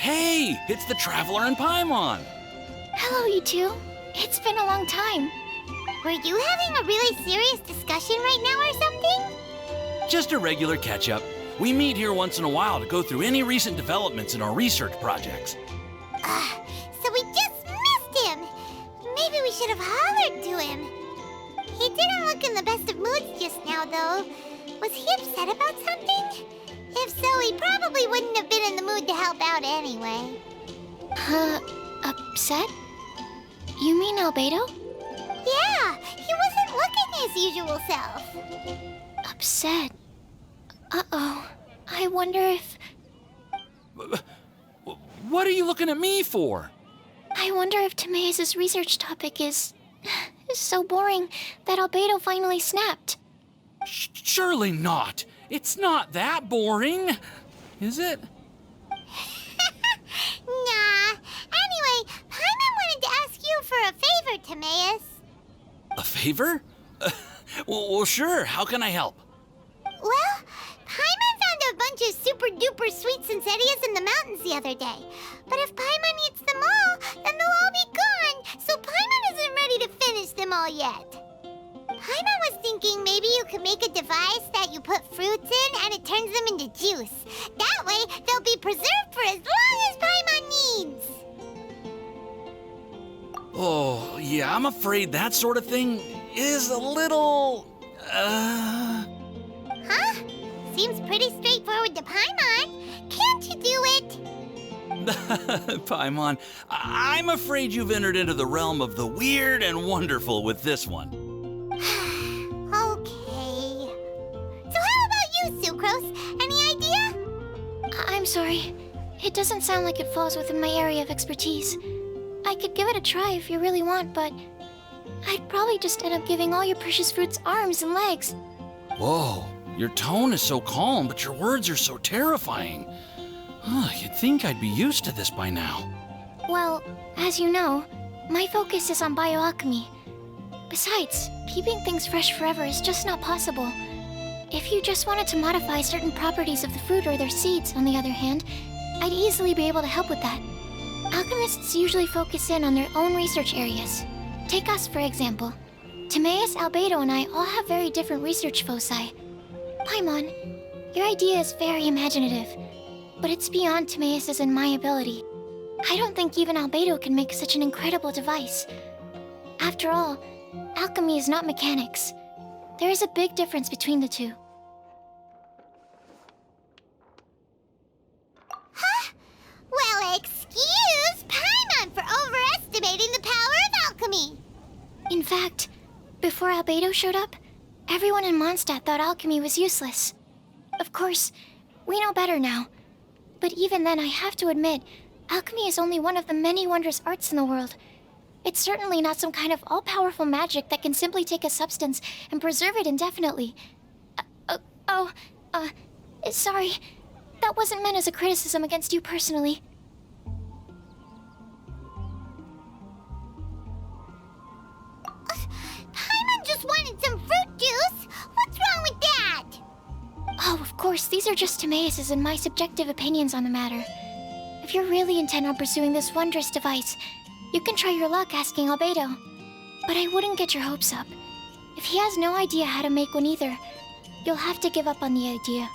Hey, it's the Traveler and Paimon. Hello, you two. It's been a long time. Were you having a really serious discussion right now or something? Just a regular catch-up. We meet here once in a while to go through any recent developments in our research projects. So we just missed him. Maybe we should have hollered to him. He didn't look in the best of moods just now, though. Was he upset about something? If so, he probably wouldn't have been in the mood to help out anyway. Upset? You mean Albedo? Yeah, he wasn't looking his usual self. Upset? Uh-oh. I wonder if... What are you looking at me for? I wonder if Timaeus' research topic is so boring that Albedo finally snapped. Surely not. It's not that boring, is it? Nah. Anyway, Paimon wanted to ask you for a favor, Timaeus. A favor? Well, sure. How can I help? Well, Paimon found a bunch of super-duper sweet Sensetias in the mountains the other day. But if Paimon eats them all, then they'll all be gone, so Paimon isn't ready to finish them all yet. Paimon was thinking maybe you could make a device that you put fruits in and it turns them into juice. That way, they'll be preserved for as long as Paimon needs. Oh, yeah, I'm afraid that sort of thing is a little... Huh? Seems pretty straightforward to Paimon. Can't you do it? Paimon, I'm afraid you've entered into the realm of the weird and wonderful with this one. Okay. So how about you, Sucrose? Any idea? I'm sorry. It doesn't sound like it falls within my area of expertise. I could give it a try if you really want, but I'd probably just end up giving all your precious fruits arms and legs. Whoa, your tone is so calm, but your words are so terrifying. You'd think I'd be used to this by now. Well, as you know, my focus is on bioalchemy. Besides, keeping things fresh forever is just not possible. If you just wanted to modify certain properties of the fruit or their seeds, on the other hand, I'd easily be able to help with that. Alchemists usually focus in on their own research areas. Take us, for example. Timaeus, Albedo, and I all have very different research foci. Paimon, your idea is very imaginative, but it's beyond Timaeus' and my ability. I don't think even Albedo can make such an incredible device. After all, alchemy is not mechanics. There is a big difference between the two. Huh? Well, excuse Paimon for overestimating the power of alchemy. In fact, before Albedo showed up, everyone in Mondstadt thought alchemy was useless. Of course, we know better now. But even then, I have to admit, alchemy is only one of the many wondrous arts in the world. It's certainly not some kind of all-powerful magic that can simply take a substance and preserve it indefinitely. Sorry. That wasn't meant as a criticism against you personally. Paimon just wanted some fruit juice. What's wrong with that? Oh, of course, these are just Timaeus' and my subjective opinions on the matter. If you're really intent on pursuing this wondrous device, you can try your luck asking Albedo. But I wouldn't get your hopes up. If he has no idea how to make one either, you'll have to give up on the idea.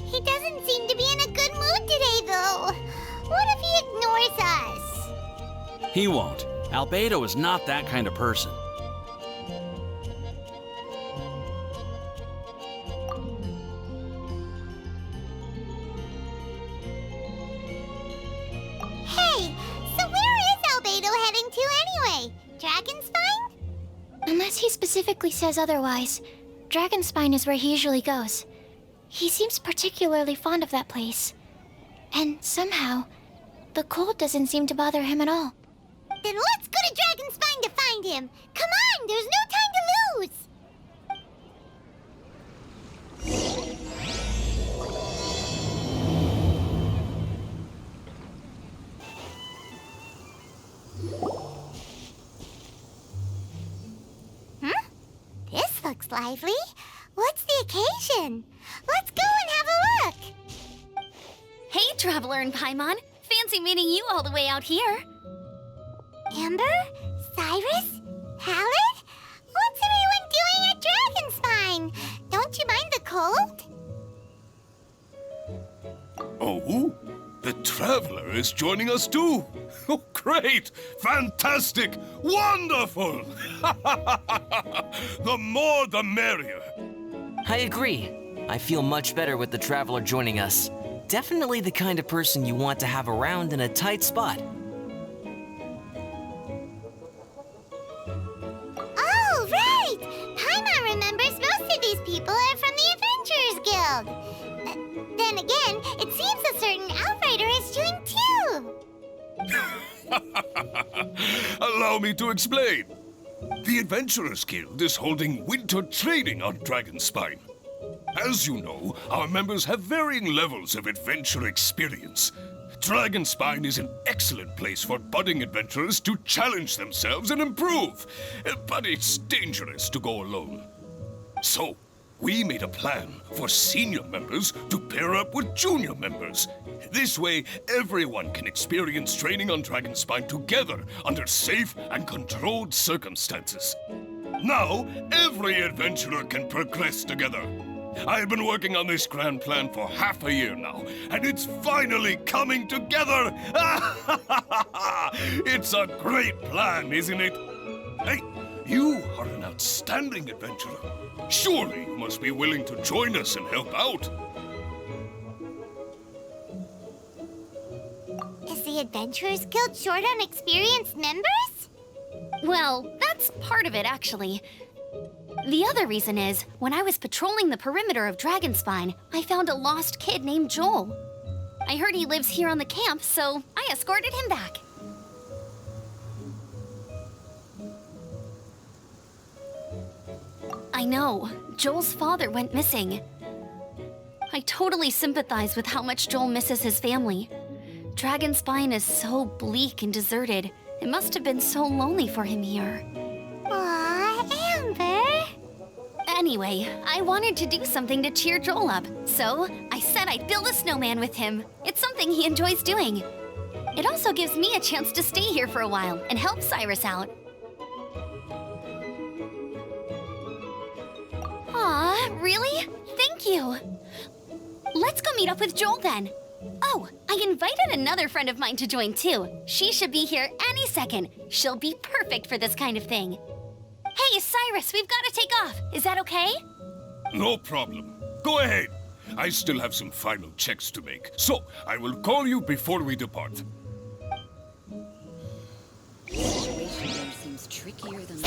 He doesn't seem to be in a good mood today, though. What if he ignores us? He won't. Albedo is not that kind of person. Hey, so where is Albedo heading to anyway? Dragonspine? Unless he specifically says otherwise, Dragonspine is where he usually goes. He seems particularly fond of that place. And somehow, the cold doesn't seem to bother him at all. Then let's go to Dragonspine to find him. Come on, there's no time to lose. This looks lively. What's the occasion? Let's go and have a look. Hey, Traveler and Paimon. Fancy meeting you all the way out here. Amber? Cyrus? Halid? What's everyone doing at Dragonspine? Don't you mind the cold? Oh, the Traveler is joining us too. Oh, great! Fantastic! Wonderful! The more the merrier. I agree. I feel much better with the Traveler joining us. Definitely the kind of person you want to have around in a tight spot. Oh, right! Paimon remembers most of these people are from the Adventurers Guild. Then again, it seems a certain Outrider is doing too. Allow me to explain. The Adventurers Guild is holding winter training on Dragonspine. As you know, our members have varying levels of adventure experience. Dragonspine is an excellent place for budding adventurers to challenge themselves and improve, but it's dangerous to go alone. So, we made a plan for senior members to pair up with junior members. This way, everyone can experience training on Dragonspine together under safe and controlled circumstances. Now, every adventurer can progress together. I've been working on this grand plan for half a year now, and it's finally coming together! It's a great plan, isn't it? Hey, you are an outstanding adventurer. Surely you must be willing to join us and help out. Is the Adventurers Guild short on experienced members? Well, that's part of it, actually. The other reason is, when I was patrolling the perimeter of Dragonspine, I found a lost kid named Joel. I heard he lives here on the camp, so I escorted him back. I know, Joel's father went missing. I totally sympathize with how much Joel misses his family. Dragonspine is so bleak and deserted. It must have been so lonely for him here. Aw, Amber! Anyway, I wanted to do something to cheer Joel up, so I said I'd build a snowman with him. It's something he enjoys doing. It also gives me a chance to stay here for a while and help Cyrus out. Aw, really? Thank you. Let's go meet up with Joel then. Oh, I invited another friend of mine to join too. She should be here any second. She'll be perfect for this kind of thing. Hey, Cyrus, we've got to take off. Is that okay? No problem. Go ahead. I still have some final checks to make, so I will call you before we depart. The situation here seems trickier than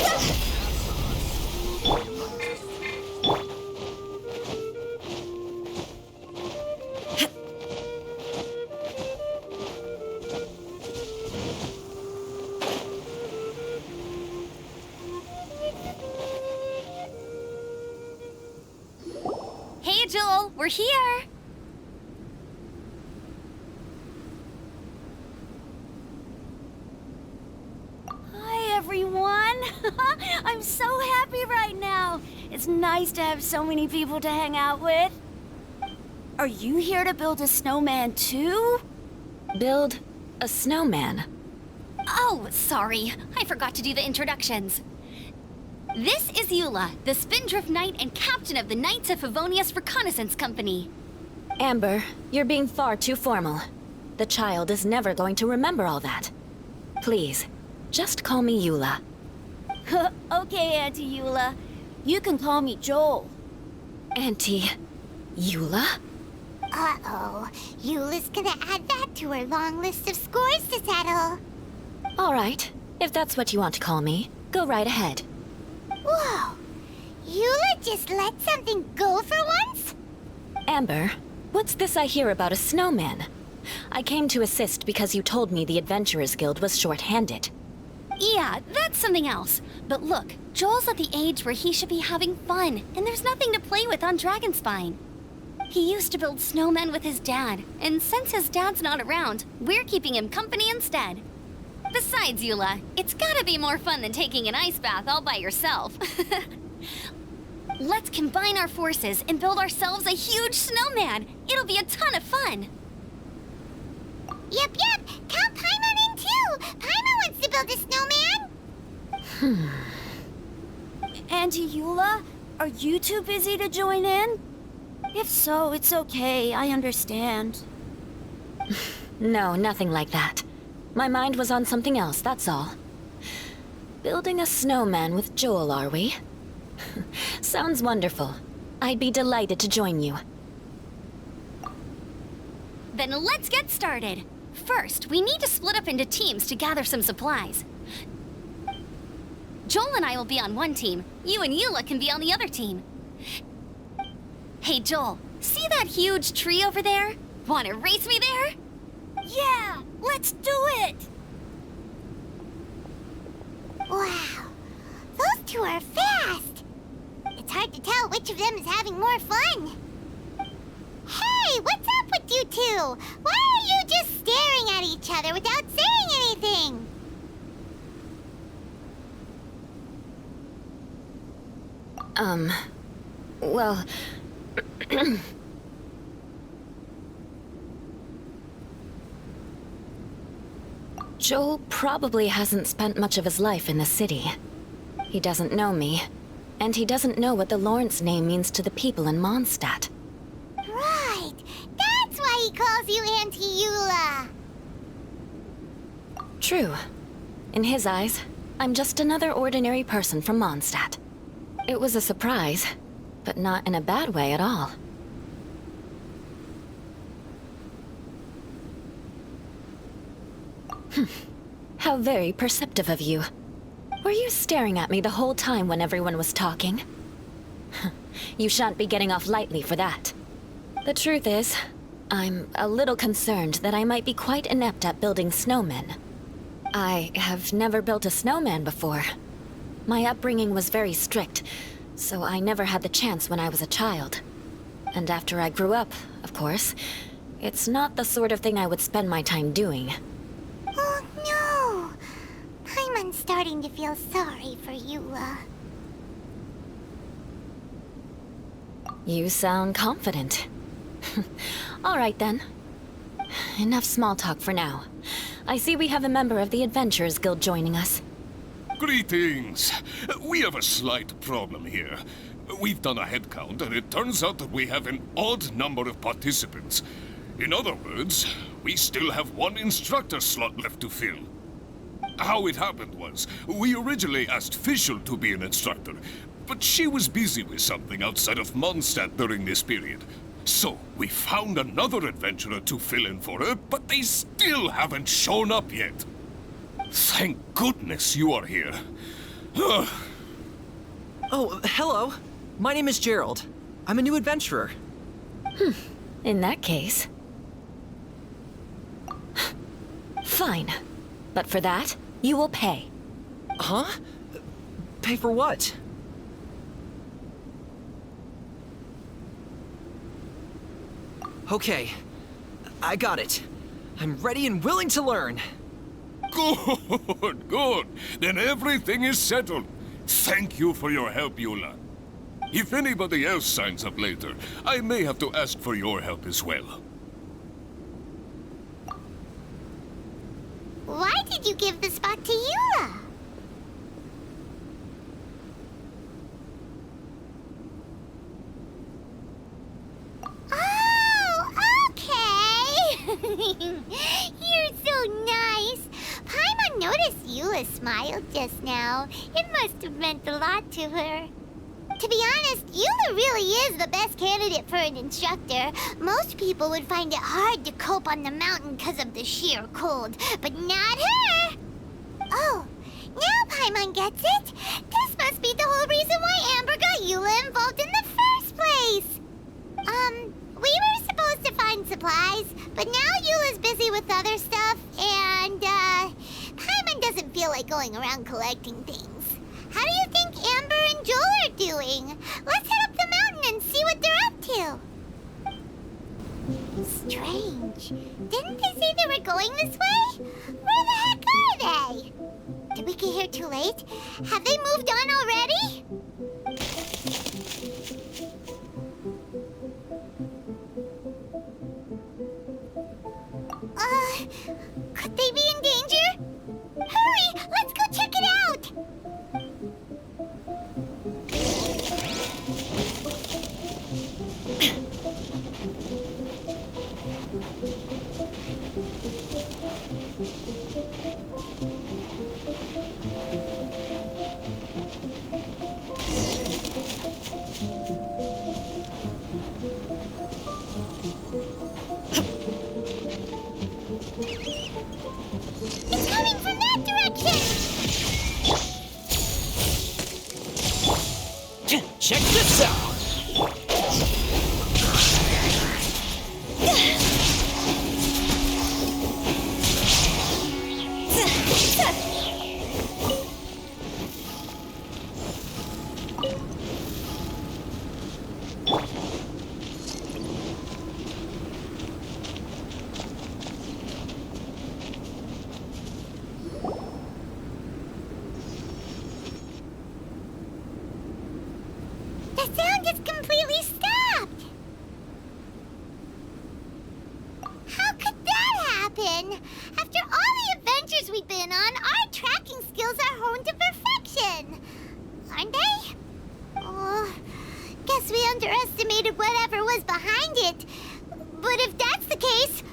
Hey, Joel, we're here. Hi, everyone. I'm so happy right now. It's nice to have so many people to hang out with. Are you here to build a snowman too? build a snowman. Oh, sorry. I forgot to do the introductions. This is Eula, the Spindrift Knight and captain of the Knights of Favonius Reconnaissance Company. Amber, you're being far too formal. The child is never going to remember all that. Please, just call me Eula. Okay, Auntie Eula. You can call me Joel. Auntie Eula? Uh-oh. Eula's gonna add that to her long list of scores to settle. All right, if that's what you want to call me, go right ahead. Whoa! Eula just let something go for once? Amber, what's this I hear about a snowman? I came to assist because you told me the Adventurers Guild was short-handed. Yeah, that's something else. But look, Joel's at the age where he should be having fun, and there's nothing to play with on Dragonspine. He used to build snowmen with his dad, and since his dad's not around, we're keeping him company instead. Besides, Eula, it's gotta be more fun than taking an ice bath all by yourself. Let's combine our forces and build ourselves a huge snowman. It'll be a ton of fun. Yep. Count Paimon in too. Paimon wants to build a snowman. Auntie Eula, are you too busy to join in? If so, it's okay. I understand. No, nothing like that. My mind was on something else, that's all. Building a snowman with Joel, are we? Sounds wonderful. I'd be delighted to join you. Then let's get started. First, we need to split up into teams to gather some supplies. Joel and I will be on one team. You and Eula can be on the other team. Hey, Joel, see that huge tree over there? Want to race me there? Yeah, let's do it! Wow, those two are fast. It's hard to tell which of them is having more fun. Hey, what's up with you two? Why are you just staring at each other without saying anything? Well... Joel probably hasn't spent much of his life in the city. He doesn't know me, and he doesn't know what the Lawrence name means to the people in Mondstadt. Right, that's why he calls you Auntie Eula. True. In his eyes, I'm just another ordinary person from Mondstadt. It was a surprise, but not in a bad way at all. How very perceptive of you. Were you staring at me the whole time when everyone was talking? You shan't be getting off lightly for that. The truth is, I'm a little concerned that I might be quite inept at building snowmen. I have never built a snowman before. My upbringing was very strict, so I never had the chance when I was a child. And after I grew up, of course, it's not the sort of thing I would spend my time doing. Oh no! Paimon's starting to feel sorry for Eula. You sound confident. All right then. Enough small talk for now. I see we have a member of the Adventurers Guild joining us. Greetings. We have a slight problem here. We've done a head count, and it turns out that we have an odd number of participants. In other words, we still have one instructor slot left to fill. How it happened was, we originally asked Fischl to be an instructor, but she was busy with something outside of Mondstadt during this period. So, we found another adventurer to fill in for her, but they still haven't shown up yet. Thank goodness you are here. Oh, hello. My name is Gerald. I'm a new adventurer. In that case... Fine. But for that, you will pay. Huh? Pay for what? Okay. I got it. I'm ready and willing to learn. Good. Then everything is settled. Thank you for your help, Eula. If anybody else signs up later, I may have to ask for your help as well. Why did you give the spot to Eula? Oh, okay. You're so nice. Paimon noticed Eula smiled just now. It must have meant a lot to her. To be honest, Eula really is the best candidate for an instructor. Most people would find it hard to cope on the mountain because of the sheer cold, but not her! Oh, now Paimon gets it. This must be the whole reason why Amber got Eula involved in the first place. We were supposed to find supplies, but now Eula's busy with other stuff, and, Paimon doesn't feel like going around collecting things. How do you think Amber and Joel are doing? Let's head up the mountain and see what they're up to. Strange. Didn't they say they were going this way? Where the heck are they? Did we get here too late? Have they moved on already? The sound just completely stopped! How could that happen? After all the adventures we've been on, our tracking skills are honed to perfection! Aren't they? Oh, guess we underestimated whatever was behind it. But if that's the case,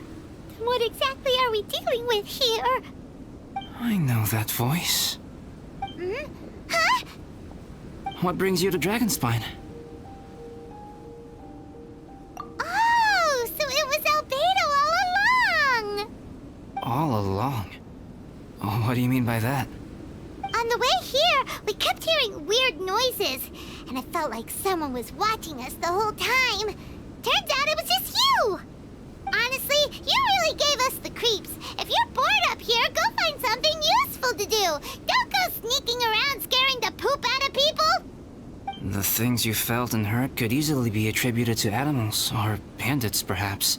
then what exactly are we dealing with here? I know that voice. Hmm? Huh? What brings you to Dragonspine? Oh, so it was Albedo all along! All along? Oh, what do you mean by that? On the way here, we kept hearing weird noises, and it felt like someone was watching us the whole time. Turns out it was just you! Honestly, you really gave us the creeps. If you're bored up here, go find something useful to do. Don't go sneaking around scaring the poop out of people. The things you felt and heard could easily be attributed to animals, or bandits, perhaps.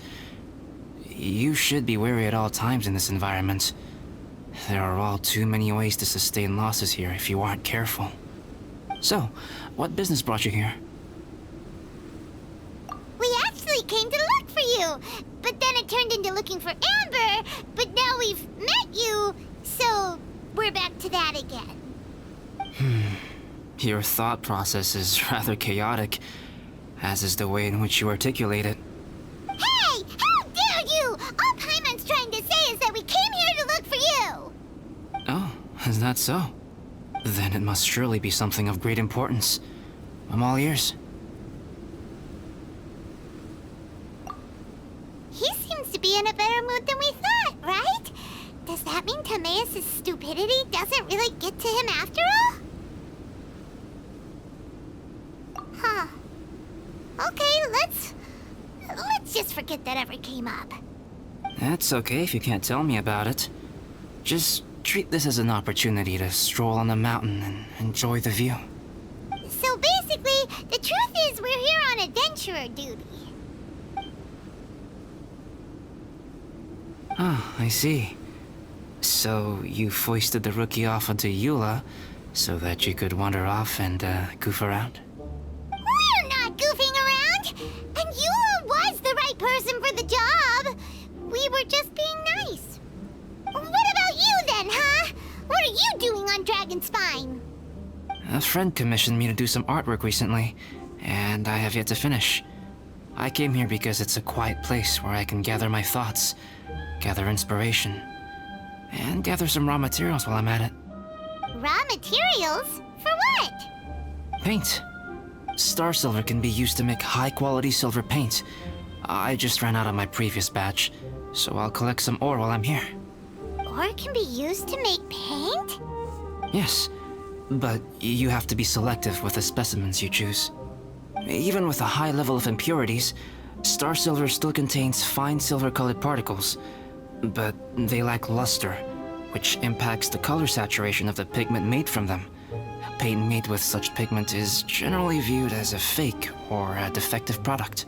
You should be wary at all times in this environment. There are all too many ways to sustain losses here if you aren't careful. So, what business brought you here? We actually came to look for you, but then it turned into looking for Amber, but now we've met you, so we're back to that again. Your thought process is rather chaotic, as is the way in which you articulate it. Hey! How dare you! All Paimon's trying to say is that we came here to look for you! Oh, is that so? Then it must surely be something of great importance. I'm all ears. He seems to be in a better mood than we thought, right? Does that mean Timaeus' stupidity doesn't really get to him after all? Huh. Okay, let's just forget that ever came up. That's okay if you can't tell me about it. Just treat this as an opportunity to stroll on the mountain and enjoy the view. So basically, the truth is we're here on adventurer duty. Oh, I see. So you foisted the rookie off onto Eula so that you could wander off and goof around? We're not goofing around! And Eula was the right person for the job! We were just being nice. What about you then, huh? What are you doing on Dragonspine? A friend commissioned me to do some artwork recently, and I have yet to finish. I came here because it's a quiet place where I can gather my thoughts, gather inspiration, and gather some raw materials while I'm at it. Raw materials? For what? Paint. Star silver can be used to make high-quality silver paint. I just ran out of my previous batch, so I'll collect some ore while I'm here. Ore can be used to make paint? Yes, but you have to be selective with the specimens you choose. Even with a high level of impurities, star silver still contains fine silver-colored particles, but they lack luster, which impacts the color saturation of the pigment made from them. Paint made with such pigment is generally viewed as a fake or a defective product.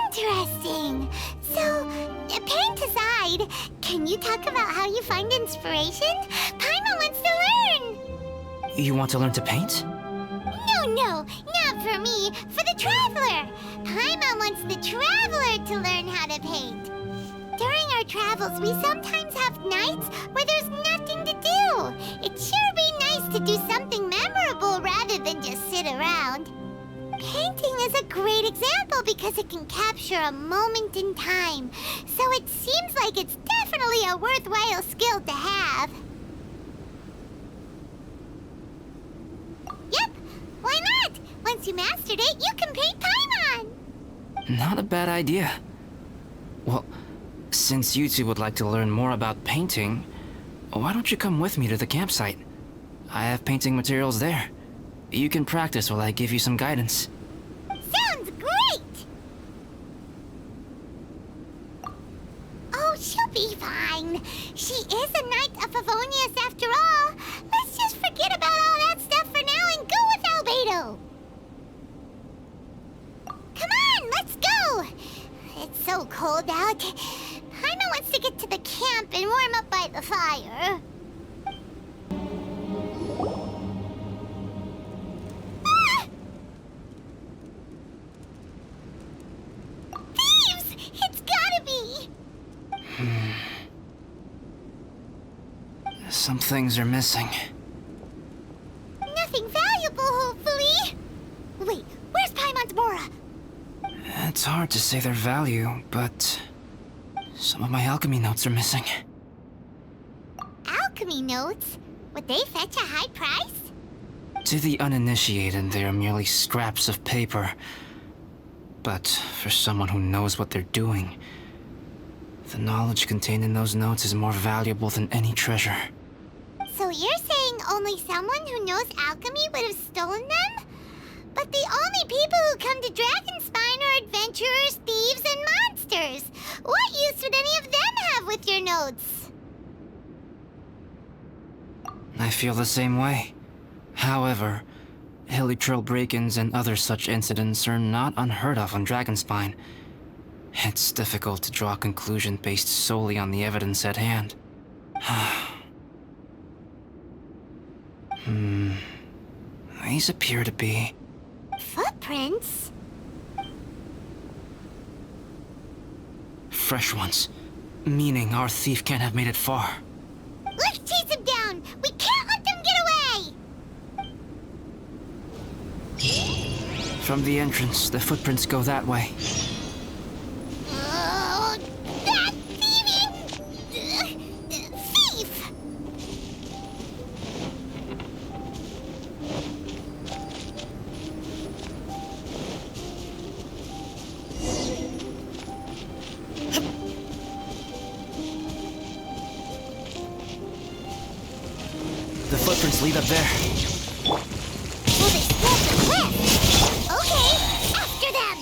Interesting. So, paint aside, can you talk about how you find inspiration? Paimon wants to learn. You want to learn to paint? No, not for me. For the Traveler. Paimon wants the Traveler to learn how to paint. During our travels, we sometimes have nights where there's nothing to do. It'd sure be nice to do something memorable rather than just sit around. Painting is a great example because it can capture a moment in time. So it seems like it's definitely a worthwhile skill to have. Yep, why not? Once you mastered it, you can paint Paimon. Not a bad idea. Well, since you two would like to learn more about painting, why don't you come with me to the campsite? I have painting materials there. You can practice while I give you some guidance. Sounds great! Oh, she'll be fine. She is a Knight of Favonius after all. Let's just forget about all that stuff for now and go with Albedo. Come on, let's go! It's so cold out. Paimon wants to get to the camp and warm up by the fire. Some things are missing. Nothing valuable, hopefully. Wait, where's Paimon's Mora? It's hard to say their value, but some of my alchemy notes are missing. Alchemy notes? Would they fetch a high price? To the uninitiated, they are merely scraps of paper. But for someone who knows what they're doing, the knowledge contained in those notes is more valuable than any treasure. So you're saying only someone who knows alchemy would have stolen them? But the only people who come to Dragonspine are adventurers, thieves, and monsters. What use would any of them have with your notes? I feel the same way. However, hilly trail break-ins and other such incidents are not unheard of on Dragonspine. It's difficult to draw a conclusion based solely on the evidence at hand. These appear to be... Footprints? fresh ones. Meaning our thief can't have made it far. Let's chase him down! We can't let them get away! From the entrance, the footprints go that way. Oh, that thieving... thief! The footprints lead up there. Will they scale the cliff? Okay, after them!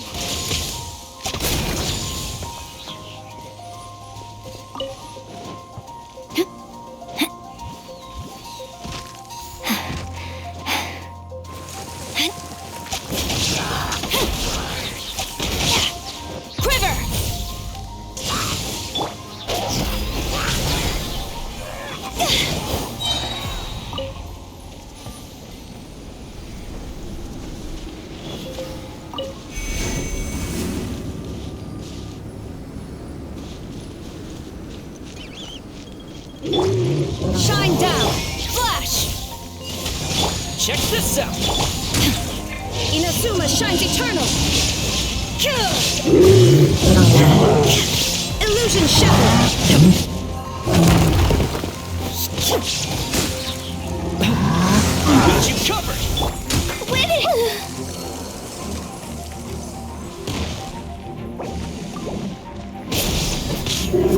Quiver! Shine down! Flash! Check this out! Inazuma shines eternal! Illusion shattered! Got you covered!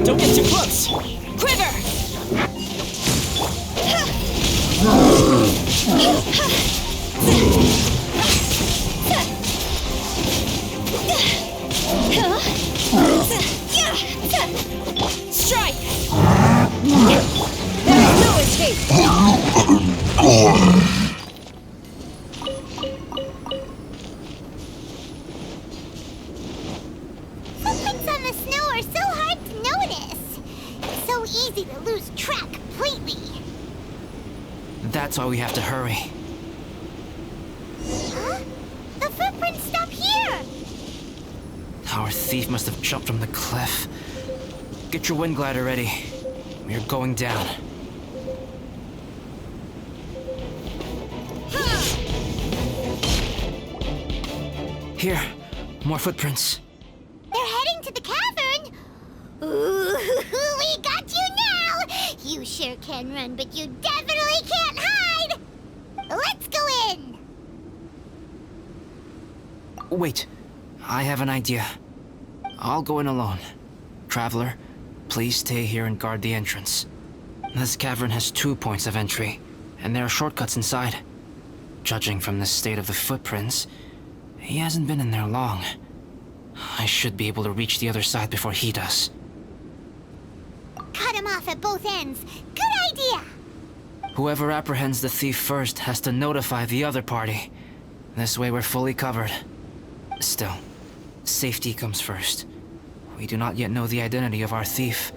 Don't get too close! Quiver! Strike! There is no escape! Footprints on the snow are so hard to notice. It's so easy to lose track completely. That's why we have to hurry. Huh? The footprints stop here! Our thief must have jumped from the cliff. Get your wind glider ready. We're going down. Here, more footprints. They're heading to the cavern! Ooh, we got you now! You sure can run, but you definitely can't hide! Let's go in! Wait, I have an idea. I'll go in alone. Traveler, please stay here and guard the entrance. This cavern has 2 points of entry, and there are shortcuts inside. Judging from the state of the footprints, he hasn't been in there long. I should be able to reach the other side before he does. Cut him off at both ends. Good idea! Whoever apprehends the thief first has to notify the other party. This way we're fully covered. Still, safety comes first. We do not yet know the identity of our thief.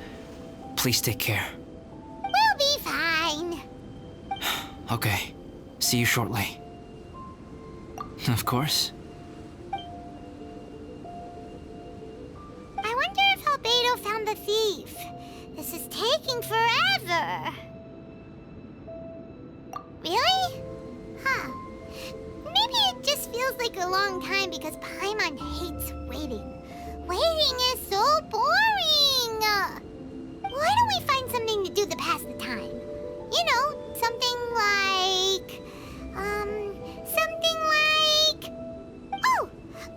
Please take care. We'll be fine. Okay, see you shortly. Of course. I wonder if Albedo found the thief. This is taking forever. feels like a long time because Paimon hates waiting. Waiting is so boring! Why don't we find something to do to pass the time? You know, something like... Oh!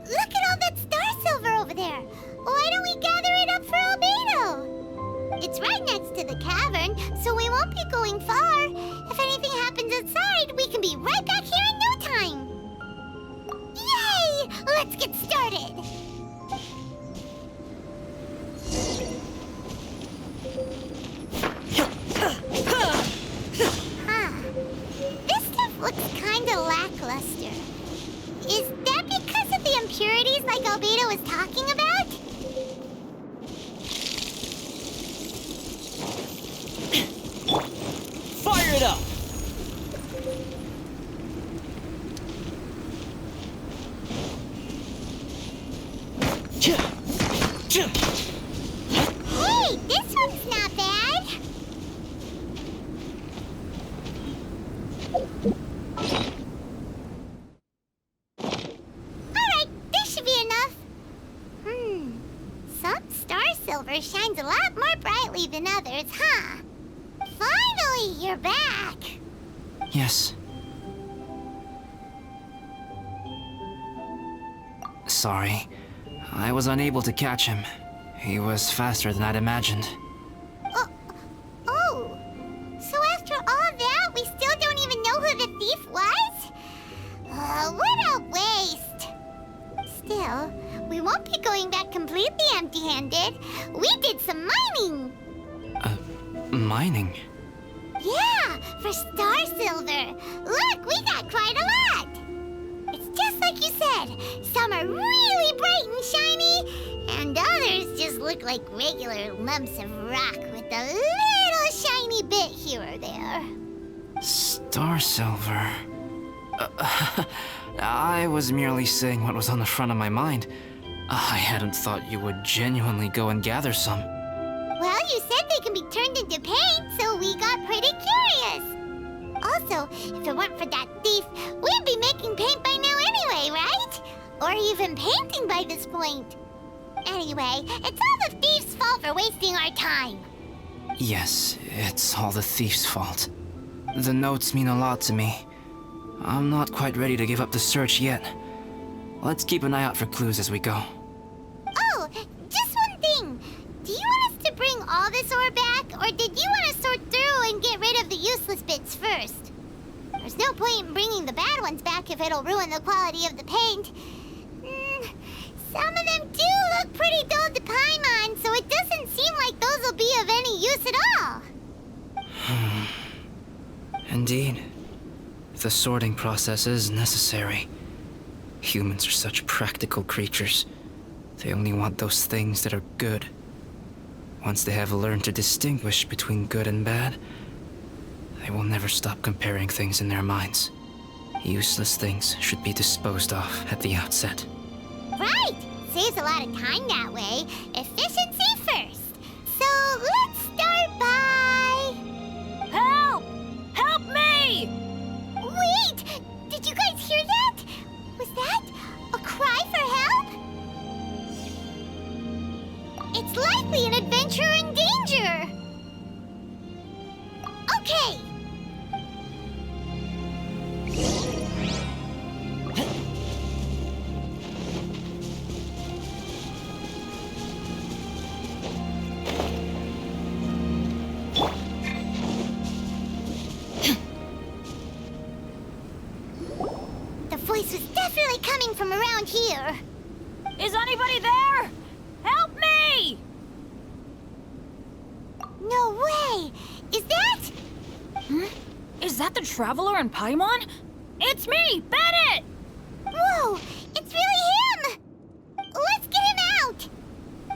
Look at all that star silver over there! Why don't we gather it up for Albedo? It's right next to the cavern, so we won't be going far. If anything happens outside, we can be right back here in no time. Yay! Let's get started! This stuff looks kinda lackluster. Is that because of the impurities like Albedo was talking about? Fire it up! Hey, this one's not bad. Alright, this should be enough. Some star silver shines a lot more brightly than others, huh? Finally, you're back. Yes. Sorry. I was unable to catch him. He was faster than I'd imagined. Oh, so after all that, we still don't even know who the thief was? What a waste. Still, we won't be going back completely empty-handed. We did some mining. Mining? Yeah, for star silver. Look, we got quite a lot. It's just like you said. Some are really bright and shiny, and others just look like regular lumps of rock with a little shiny bit here or there. Star silver. I was merely saying what was on the front of my mind. I hadn't thought you would genuinely go and gather some. Well, you said they can be turned into paint, so we got pretty curious. Also, if it weren't for that thief, we'd be making paint by now anyway, right? Or even painting by this point. Anyway, it's all the thief's fault for wasting our time. Yes, it's all the thief's fault. The notes mean a lot to me. I'm not quite ready to give up the search yet. Let's keep an eye out for clues as we go. Oh, just one thing. Do you want us to bring all this ore back, or did you want to sort through and get rid of the useless bits first? There's no point in bringing the bad ones back if it'll ruin the quality of the paint. Some of them do look pretty dull to Paimon, so it doesn't seem like those will be of any use at all. Indeed. The sorting process is necessary. Humans are such practical creatures. They only want those things that are good. Once they have learned to distinguish between good and bad, they will never stop comparing things in their minds. Useless things should be disposed of at the outset. Right! Saves a lot of time that way. Efficiency first. So let's start by... Help! Help me! Wait! Did you guys hear that? Was that a cry for help? It's likely an adventurer in danger! Okay! The voice was definitely coming from around here. Is anybody there? Help me! No way! Is that... Is that the Traveler in Paimon? It's me, Bennett! Whoa! It's really him! Let's get him out!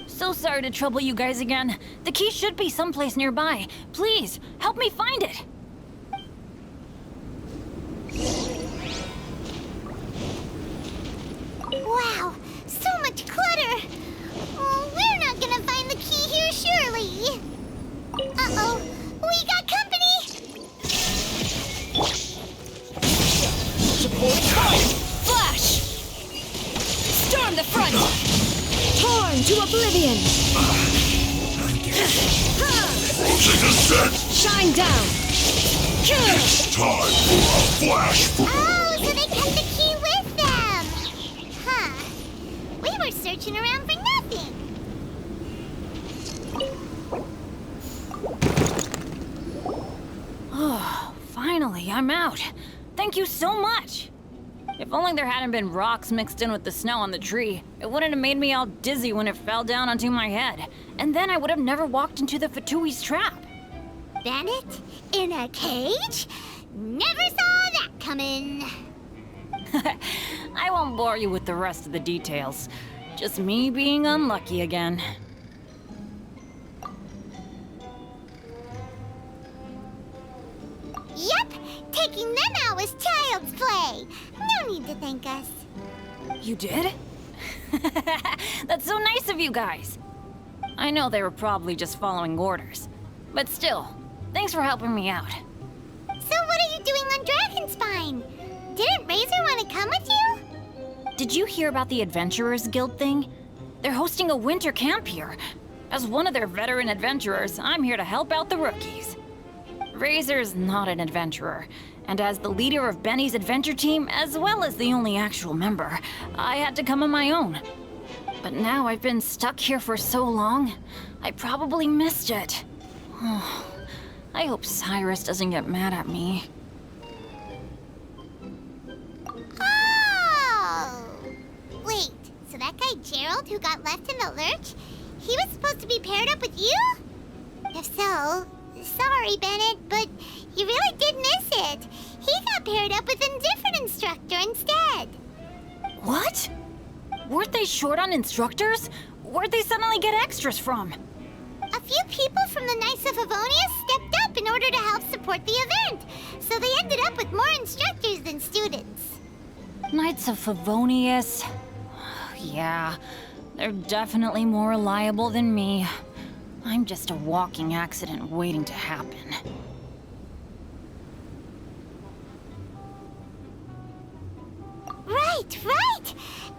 So sorry to trouble you guys again. The key should be someplace nearby. Please, help me find it. Wow, so much clutter! Oh, we're not gonna find the key here, surely! Uh-oh, we got company! Support fire! Flash! Storm the front! Torn to oblivion! Shine down! It's time for a flash Oh, so they kept the key with them! Huh. We were searching around for nothing. Oh, finally, I'm out. Thank you so much. If only there hadn't been rocks mixed in with the snow on the tree, it wouldn't have made me all dizzy when it fell down onto my head. And then I would have never walked into the Fatui's trap. Bennett? In a cage? Never saw that coming. I won't bore you with the rest of the details. Just me being unlucky again. Yep, taking them out was child's play. No need to thank us. You did? That's so nice of you guys. I know they were probably just following orders. But still, thanks for helping me out. So what are you doing on Dragonspine? Didn't Razor want to come with you? Did you hear about the Adventurers Guild thing? They're hosting a winter camp here. As one of their veteran adventurers, I'm here to help out the rookies. Razor's not an adventurer, and as the leader of Benny's adventure team, as well as the only actual member, I had to come on my own. But now I've been stuck here for so long, I probably missed it. I hope Cyrus doesn't get mad at me. Oh! Wait, so that guy Gerald who got left in the lurch, he was supposed to be paired up with you? If so, sorry, Bennett, but you really did miss it. He got paired up with a different instructor instead. What? Weren't they short on instructors? Where'd they suddenly get extras from? A few people from the Knights of Favonius stepped up in order to help support the event, so they ended up with more instructors than students. Knights of Favonius? Yeah, they're definitely more reliable than me. I'm just a walking accident waiting to happen. Right.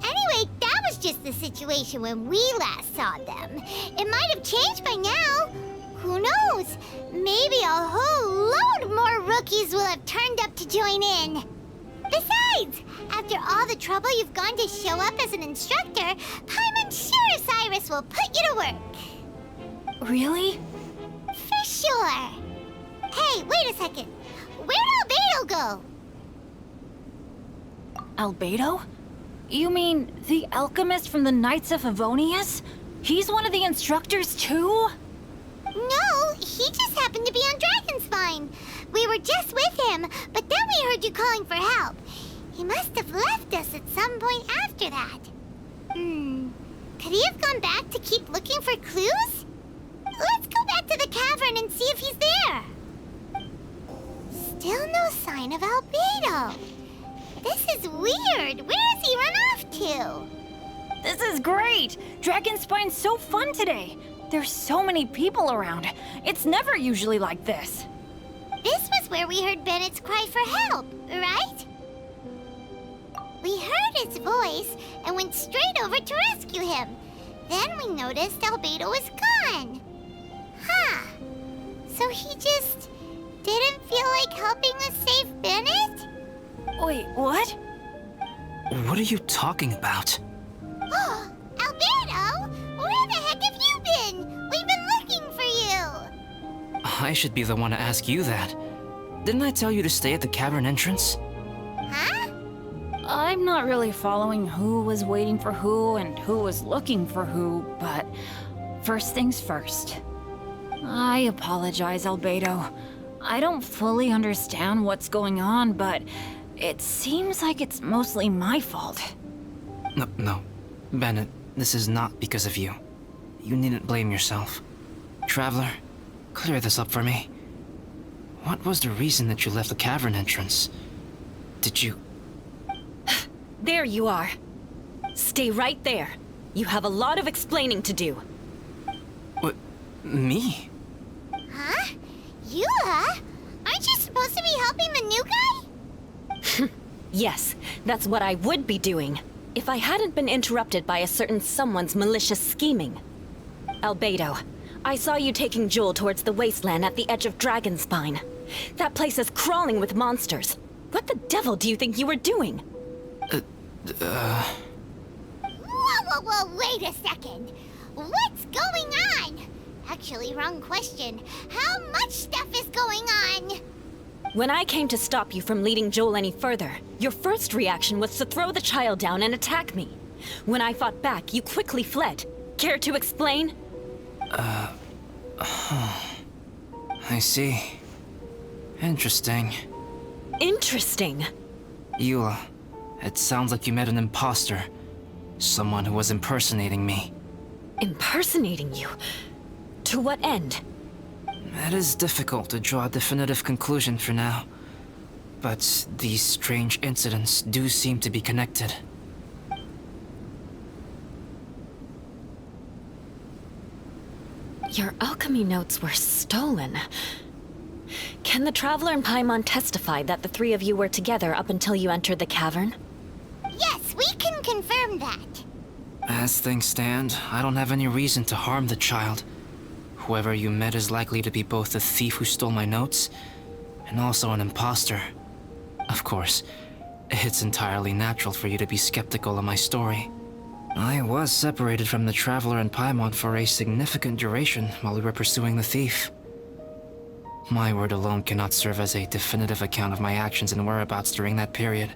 Anyway, that was just the situation when we last saw them. It might have changed by now. Who knows? Maybe a whole load more rookies will have turned up to join in. Besides, after all the trouble you've gone to show up as an instructor, Paimon's sure Cyrus will put you to work. Really? For sure. Hey, wait a second. Where'd Albedo go? Albedo? You mean the alchemist from the Knights of Favonius? He's one of the instructors too? No, he just happened to be on Dragonspine. We were just with him, but then we heard you calling for help. He must have left us at some point after that. Could he have gone back to keep looking for clues? Let's go back to the cavern and see if he's there. Still no sign of Albedo. This is weird. Where has he run off to? This is great! Dragonspine's so fun today! There's so many people around. It's never usually like this. This was where we heard Bennett's cry for help, right? We heard his voice and went straight over to rescue him. Then we noticed Albedo was gone. Huh. So he just didn't feel like helping us save Bennett? Wait, what? What are you talking about? Oh, Albedo! Where the heck have you been? We've been looking for you! I should be the one to ask you that. Didn't I tell you to stay at the cavern entrance? Huh? I'm not really following who was waiting for who and who was looking for who, but first things first. I apologize, Albedo. I don't fully understand what's going on, but it seems like it's mostly my fault. No. Bennett, this is not because of you. You needn't blame yourself. Traveler, clear this up for me. What was the reason that you left the cavern entrance? Did you... There you are. Stay right there. You have a lot of explaining to do. What? Me? Huh? Eula? Aren't you supposed to be helping the new guy? Yes, that's what I would be doing. if I hadn't been interrupted by a certain someone's malicious scheming. Albedo, I saw you taking Jewel towards the wasteland at the edge of Dragonspine. That place is crawling with monsters. What the devil do you think you were doing? Whoa, wait a second. What's going on? Actually, wrong question. How much stuff is going on? When I came to stop you from leading Joel any further, your first reaction was to throw the child down and attack me. When I fought back, you quickly fled. Care to explain? I see. Interesting. Interesting. Eula, it sounds like you met an imposter. Someone who was impersonating me. Impersonating you? To what end? It is difficult to draw a definitive conclusion for now. But these strange incidents do seem to be connected. Your alchemy notes were stolen. Can the Traveler and Paimon testify that the three of you were together up until you entered the cavern? Yes, we can confirm that. As things stand, I don't have any reason to harm the child. Whoever you met is likely to be both the thief who stole my notes, and also an imposter. Of course, it's entirely natural for you to be skeptical of my story. I was separated from the Traveler and Paimon for a significant duration while we were pursuing the thief. My word alone cannot serve as a definitive account of my actions and whereabouts during that period.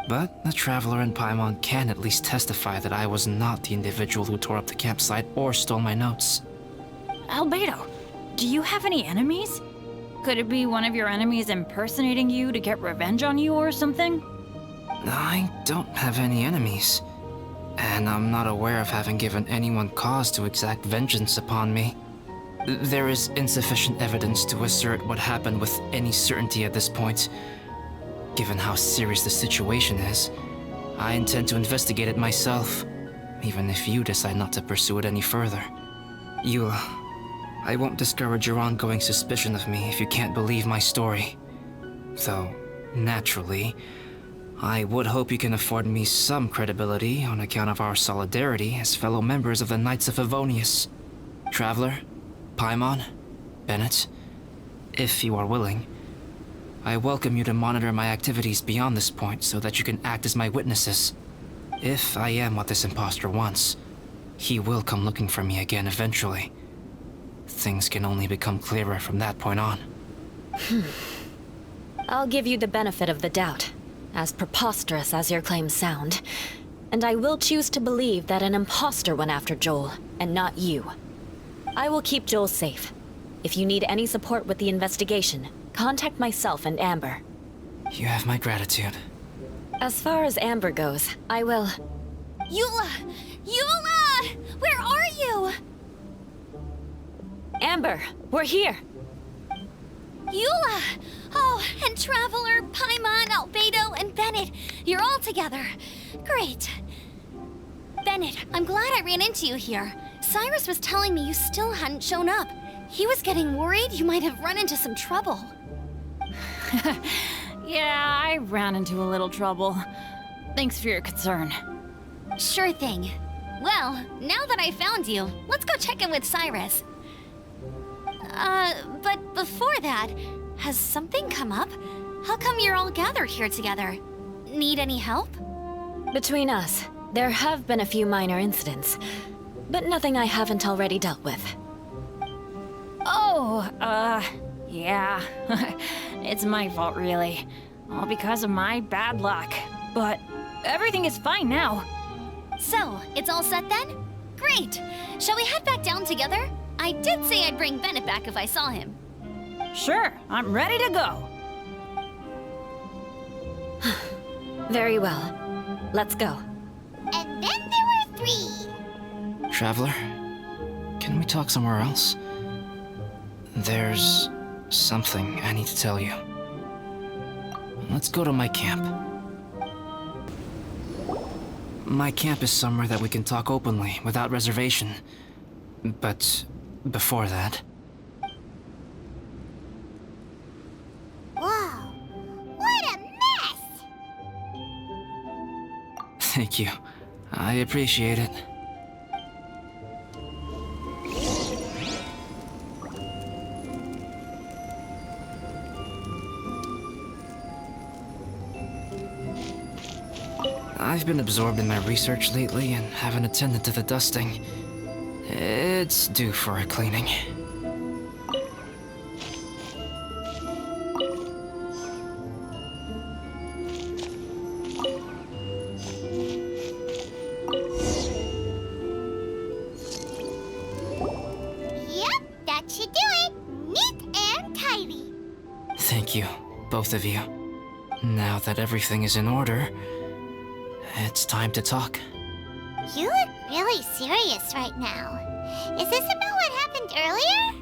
But the Traveler and Paimon can at least testify that I was not the individual who tore up the campsite or stole my notes. Albedo, do you have any enemies? Could it be one of your enemies impersonating you to get revenge on you or something? I don't have any enemies. And I'm not aware of having given anyone cause to exact vengeance upon me. There is insufficient evidence to assert what happened with any certainty at this point. Given how serious the situation is, I intend to investigate it myself, even if you decide not to pursue it any further. Eula, I won't discourage your ongoing suspicion of me if you can't believe my story. Though, naturally, I would hope you can afford me some credibility on account of our solidarity as fellow members of the Knights of Favonius. Traveler, Paimon, Bennett, if you are willing, I welcome you to monitor my activities beyond this point so that you can act as my witnesses. If I am what this imposter wants, he will come looking for me again eventually. Things can only become clearer from that point on. I'll give you the benefit of the doubt, as preposterous as your claims sound. And I will choose to believe that an imposter went after Joel, and not you. I will keep Joel safe. If you need any support with the investigation, contact myself and Amber. You have my gratitude. As far as Amber goes, I will... Eula! Eula! Where are you? Amber, we're here! Eula! Oh, and Traveler, Paimon, Albedo, and Bennett. You're all together. Great. Bennett, I'm glad I ran into you here. Cyrus was telling me you still hadn't shown up. He was getting worried you might have run into some trouble. Yeah, I ran into a little trouble. Thanks for your concern. Sure thing. Well, now that I found you, let's go check in with Cyrus. But before that, has something come up? How come you're all gathered here together? Need any help? Between us, there have been a few minor incidents, but nothing I haven't already dealt with. Oh, yeah. It's my fault, really. All because of my bad luck. But everything is fine now. So, it's all set then? Great! Shall we head back down together? I did say I'd bring Bennett back if I saw him. Sure, I'm ready to go. Very well. Let's go. And then there were 3. Traveler, can we talk somewhere else? There's something I need to tell you. Let's go to my camp. My camp is somewhere that we can talk openly, without reservation. But before that... Whoa, what a mess! Thank you. I appreciate it. I've been absorbed in my research lately and haven't attended to the dusting. It's due for a cleaning. Yep, that should do it. Neat and tidy. Thank you, both of you. Now that everything is in order, it's time to talk. You look really serious right now. Is this about what happened earlier?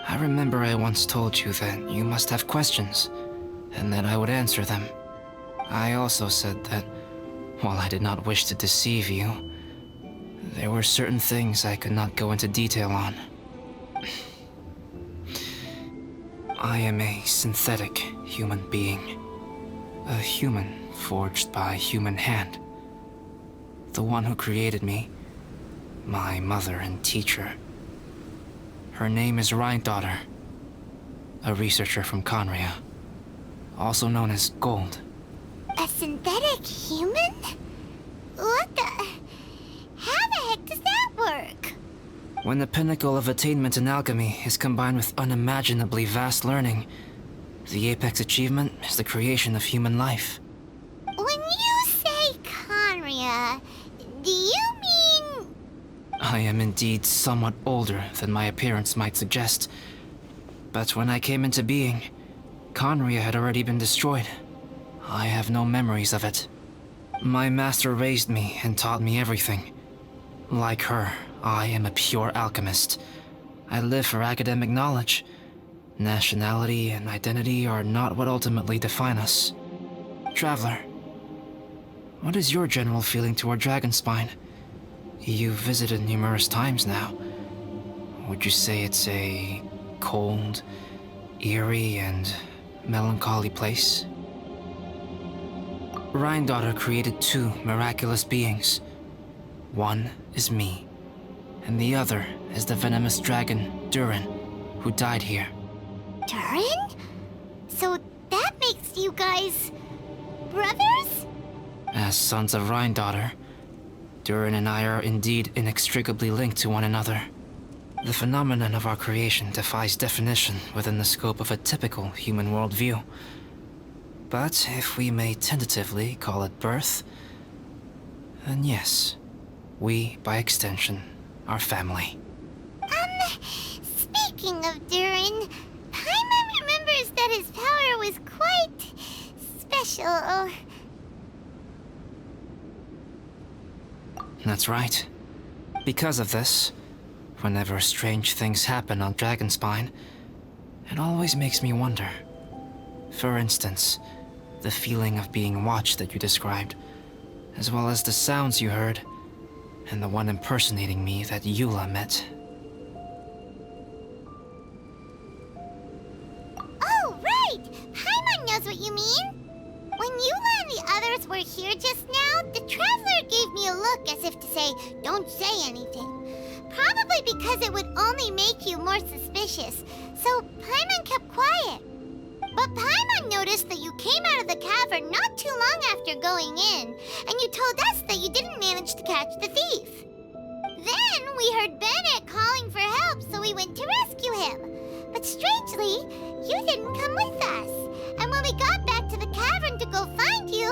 I remember I once told you that you must have questions, and that I would answer them. I also said that, while I did not wish to deceive you, there were certain things I could not go into detail on. I am a synthetic human being. A human forged by human hand. The one who created me, my mother and teacher. Her name is Rhine-daughter, a researcher from Conria, also known as Gold. A synthetic human? What the... How the heck does that work? When the pinnacle of attainment in alchemy is combined with unimaginably vast learning, the apex achievement is the creation of human life. When you say Conria, do you mean... I am indeed somewhat older than my appearance might suggest. But when I came into being, Conria had already been destroyed. I have no memories of it. My master raised me and taught me everything. Like her, I am a pure alchemist. I live for academic knowledge. Nationality and identity are not what ultimately define us. Traveler, what is your general feeling toward Dragonspine? You've visited numerous times now. Would you say it's a cold, eerie, and melancholy place? Rhine-daughter created two miraculous beings. One is me, and the other is the venomous dragon, Durin, who died here. Durin? So that makes you guys... brothers? As sons of Rhine-daughter, Durin and I are indeed inextricably linked to one another. The phenomenon of our creation defies definition within the scope of a typical human worldview. But if we may tentatively call it birth, then yes, we, by extension, are family. Speaking of Durin, Paimon remembers that his power was quite... special. That's right. Because of this, whenever strange things happen on Dragonspine, it always makes me wonder. For instance, the feeling of being watched that you described, as well as the sounds you heard, and the one impersonating me that Eula met. Oh, right! Paimon knows what you mean! When Eula and the others were here just now, the Traveler gave me a look as if to say, don't say anything. Probably because it would only make you more suspicious, so Paimon kept quiet. But Paimon noticed that you came out of the cavern not too long after going in, and you told us that you didn't manage to catch the thief. Then we heard Bennett calling for help, so we went to rescue him. But strangely, you didn't come with us. And when we got back to the cavern to go find you,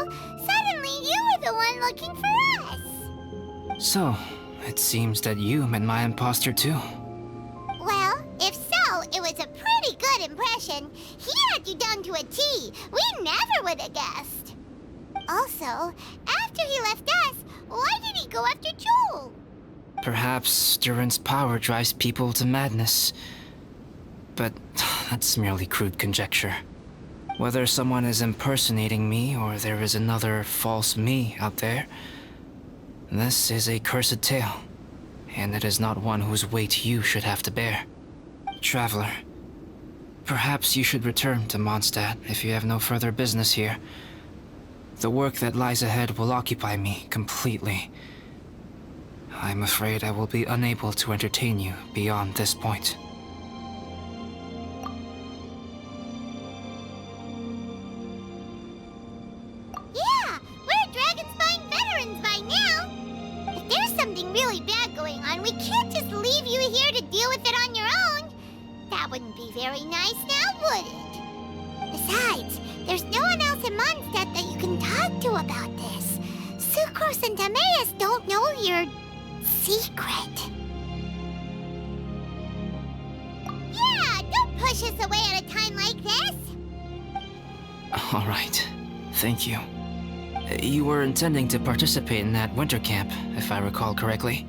suddenly you were the one looking for us. So, it seems that you met my imposter too. Well, if so, it was a pretty good impression. He had you down to a T. We never would have guessed. Also, after he left us, why did he go after Joel? Perhaps Durin's power drives people to madness. But that's merely crude conjecture. Whether someone is impersonating me or there is another false me out there, this is a cursed tale, and it is not one whose weight you should have to bear. Traveler, perhaps you should return to Mondstadt if you have no further business here. The work that lies ahead will occupy me completely. I'm afraid I will be unable to entertain you beyond this point. Yeah, we're Dragonspine veterans by now. If there's something really bad going on, we can't just leave you here to deal with it on your own. That wouldn't be very nice now, would it? Besides, there's no one else in Mondstadt that you can talk to about this. Sucrose and Timaeus don't know your secret. Yeah, don't push us away at a time like this. All right. Thank you. You were intending to participate in that winter camp, if I recall correctly.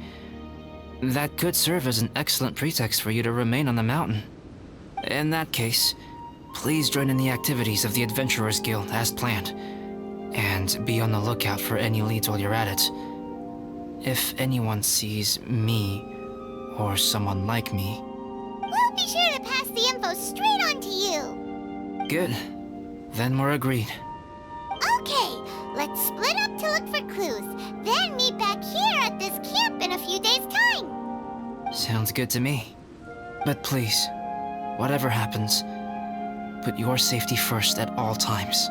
That could serve as an excellent pretext for you to remain on the mountain. In that case, please join in the activities of the Adventurers Guild as planned, and be on the lookout for any leads while you're at it. If anyone sees me, or someone like me... We'll be sure to pass the info straight on to you. Good. Then we're agreed. Okay, let's split up to look for clues, then meet back here at this camp in a few days' time. Sounds good to me. But please, whatever happens, put your safety first at all times.